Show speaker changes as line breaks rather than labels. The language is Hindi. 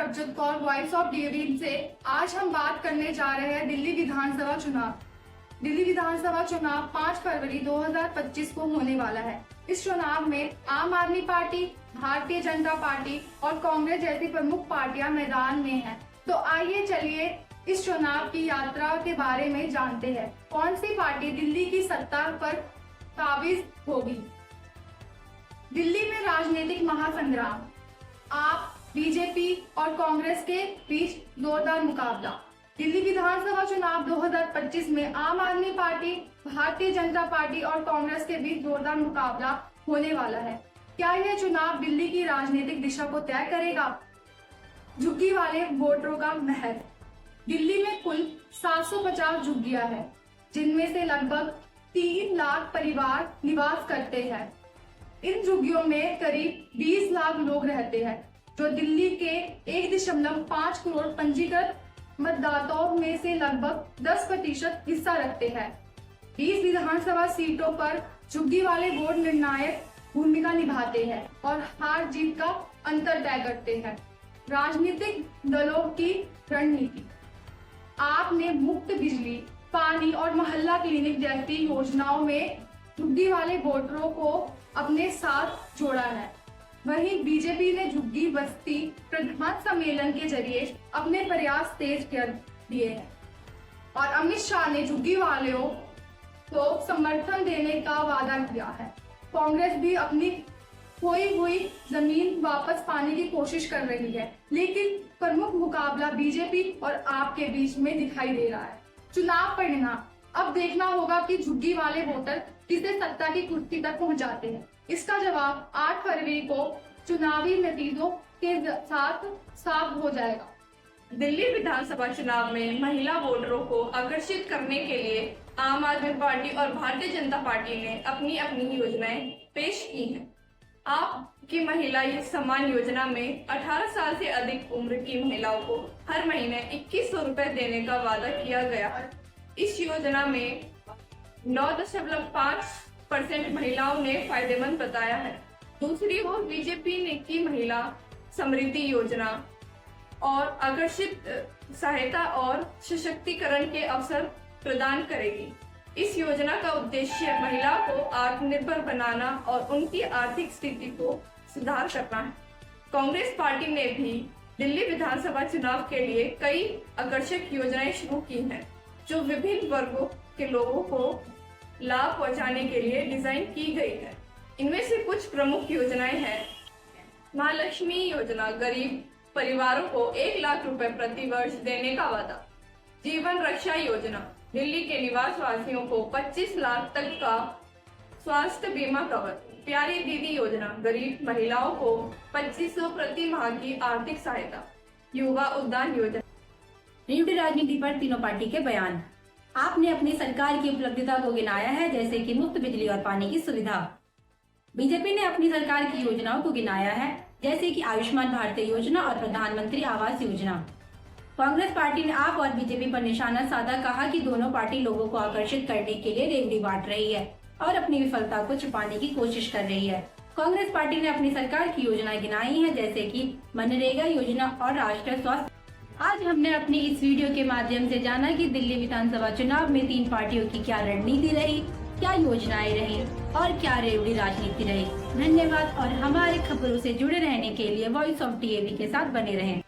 Prabhjot Kaur, voice of Darren से। आज हम बात करने जा रहे हैं दिल्ली विधानसभा चुनाव। दिल्ली विधानसभा चुनाव 5 फरवरी 2025 को होने वाला है। इस चुनाव में आम आदमी पार्टी, भारतीय जनता पार्टी और कांग्रेस जैसी प्रमुख पार्टियां मैदान में हैं। तो आइए चलिए इस चुनाव की यात्रा के बारे में जानते हैं। कौन सी पार्टी दिल्ली की सत्ता पर काबिज होगी? दिल्ली में राजनीतिक महासंग्राम, आप, बीजेपी और कांग्रेस के बीच जोरदार मुकाबला। दिल्ली विधानसभा चुनाव 2025 में आम आदमी पार्टी, भारतीय जनता पार्टी और कांग्रेस के बीच जोरदार मुकाबला होने वाला है। क्या यह चुनाव दिल्ली की राजनीतिक दिशा को तय करेगा? झुग्गी वाले वोटरों का महल। दिल्ली में कुल 750 झुग्गियां हैं, जिनमें से लगभग 3 लाख परिवार निवास करते हैं। इन झुग्गियों में करीब 20 लाख लोग रहते हैं, जो दिल्ली के 1.5 करोड़ पंजीकृत मतदाताओं में से लगभग 10% हिस्सा रखते हैं। 20 विधानसभा सीटों पर झुग्गी वाले वोट निर्णायक भूमिका निभाते हैं और हार जीत का अंतर तय करते हैं। राजनीतिक दलों की रणनीति। आपने मुफ्त बिजली, पानी और मोहल्ला क्लिनिक जैसी योजनाओं में झुग्गी वाले वोटरों को अपने साथ जोड़ा है। वहीं बीजेपी ने झुग्गी बस्ती प्रधान सम्मेलन के जरिए अपने प्रयास तेज कर दिए हैं और अमित शाह ने झुग्गी वालों को समर्थन देने का वादा किया है। कांग्रेस भी अपनी खोई हुई जमीन वापस पाने की कोशिश कर रही है, लेकिन प्रमुख मुकाबला बीजेपी और आप के बीच में दिखाई दे रहा है। चुनाव परिणाम। अब देखना होगा कि झुग्गी वाले वोटर किसे सत्ता की कुर्सी तक पहुंचाते हैं। इसका जवाब 8 फरवरी को चुनावी नतीजों के साथ साफ हो जाएगा।
दिल्ली विधानसभा चुनाव में महिला वोटरों को आकर्षित करने के लिए आम आदमी पार्टी और भारतीय जनता पार्टी ने अपनी अपनी योजनाएं पेश की हैं। आपकी महिला सम्मान योजना में 18 साल से अधिक उम्र की महिलाओं को हर महीने 2100 रुपए देने का वादा किया गया। इस योजना में 9.5% महिलाओं ने फायदेमंद बताया है। दूसरी ओर बीजेपी ने की महिला समृद्धि योजना और आकर्षित सहायता और सशक्तिकरण के अवसर प्रदान करेगी। इस योजना का उद्देश्य महिला को आत्मनिर्भर बनाना और उनकी आर्थिक स्थिति को सुधार करना है। कांग्रेस पार्टी ने भी दिल्ली विधानसभा चुनाव के लिए कई आकर्षक योजनाएं शुरू की हैं, जो विभिन्न वर्गों के लोगों को लाभ पहुंचाने के लिए डिजाइन की गई है। इनमें से कुछ प्रमुख योजनाएं हैं। महालक्ष्मी योजना, गरीब परिवारों को 1 लाख रुपए प्रति वर्ष देने का वादा। जीवन रक्षा योजना, दिल्ली के निवासवासियों को 25 लाख तक का स्वास्थ्य बीमा कवर। प्यारी दीदी योजना, गरीब महिलाओं को 2500 प्रति माह की आर्थिक सहायता। युवा उद्यान योजना।
रेवड़ी राजनीति पर तीनों पार्टी के बयान। आपने अपनी सरकार की उपलब्धिता को गिनाया है, जैसे कि मुफ्त बिजली और पानी की सुविधा। बीजेपी ने अपनी सरकार की योजनाओं को गिनाया है, जैसे कि आयुष्मान भारत योजना और प्रधानमंत्री आवास योजना। कांग्रेस पार्टी ने आप और बीजेपी पर निशाना साधा, कहा कि दोनों पार्टी लोगों को आकर्षित करने के लिए रेवड़ी बांट रही है और अपनी विफलता को छुपाने की कोशिश कर रही है। कांग्रेस पार्टी ने अपनी सरकार की योजनाएं गिनाई है, जैसे कि मनरेगा योजना और राष्ट्रीय स्वास्थ्य। आज हमने अपनी इस वीडियो के माध्यम से जाना कि दिल्ली विधानसभा चुनाव में 3 पार्टियों की क्या रणनीति रही, क्या योजनाएं रही और क्या रेवड़ी राजनीति रही। धन्यवाद और हमारे खबरों से जुड़े रहने के लिए वॉइस ऑफ टीएवी के साथ बने रहें।